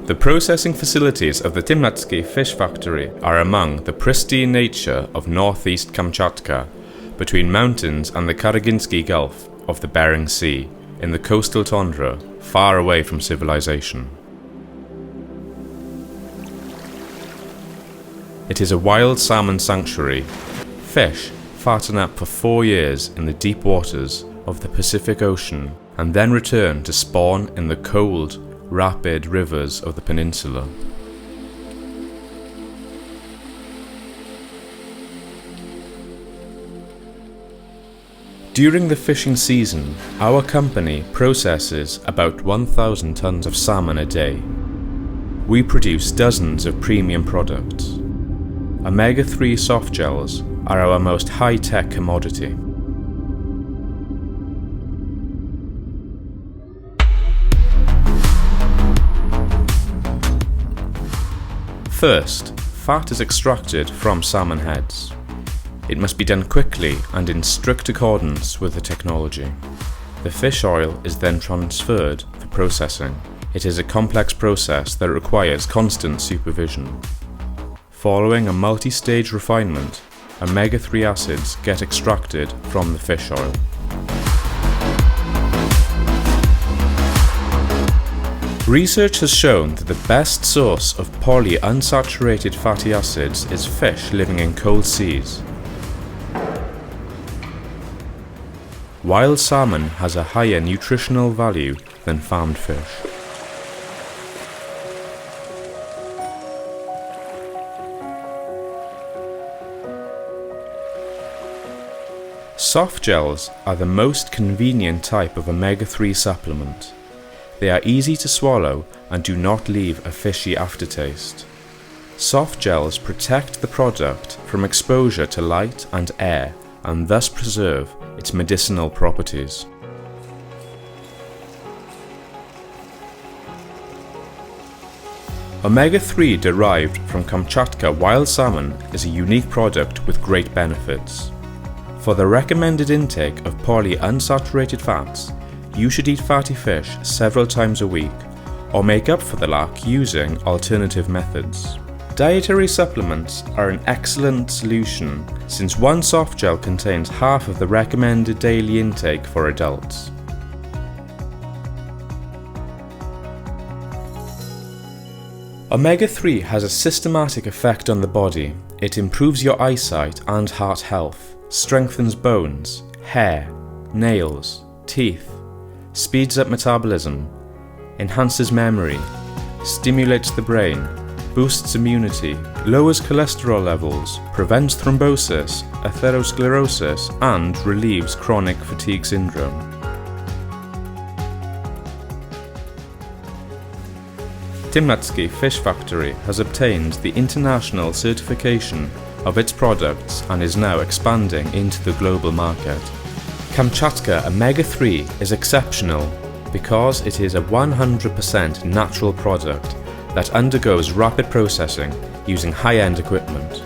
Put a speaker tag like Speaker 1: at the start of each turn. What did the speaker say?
Speaker 1: The processing facilities of the Kamchatka fish factory are among the pristine nature of northeast Kamchatka, between mountains and the Karaginsky Gulf of the Bering Sea, in the coastal tundra, far away from civilization. It is a wild salmon sanctuary. Fish fatten up for 4 years in the deep waters of the Pacific Ocean and then return to spawn in the cold, rapid rivers of the peninsula. During the fishing season, our company processes about 1,000 tons of salmon a day. We produce dozens of premium products. Omega-3 soft gels are our most high-tech commodity. First, fat is extracted from salmon heads. It must be done quickly and in strict accordance with the technology. The fish oil is then transferred for processing. It is a complex process that requires constant supervision. Following a multi-stage refinement, omega-3 acids get extracted from the fish oil. Research has shown that the best source of polyunsaturated fatty acids is fish living in cold seas. Wild salmon has a higher nutritional value than farmed fish. Soft gels are the most convenient type of omega-3 supplement. They are easy to swallow and do not leave a fishy aftertaste. Soft gels protect the product from exposure to light and air and thus preserve its medicinal properties. Omega-3 derived from Kamchatka wild salmon is a unique product with great benefits. For the recommended intake of polyunsaturated fats, you should eat fatty fish several times a week, or make up for the lack using alternative methods. Dietary supplements are an excellent solution since one soft gel contains half of the recommended daily intake for adults. Omega-3 has a systematic effect on the body. It improves your eyesight and heart health, strengthens bones, hair, nails, teeth, speeds up metabolism, enhances memory, stimulates the brain, boosts immunity, lowers cholesterol levels, prevents thrombosis, atherosclerosis, and relieves chronic fatigue syndrome. Kamchatka Fish Factory has obtained the international certification of its products and is now expanding into the global market. Kamchatka Omega-3 is exceptional because it is a 100% natural product that undergoes rapid processing using high-end equipment.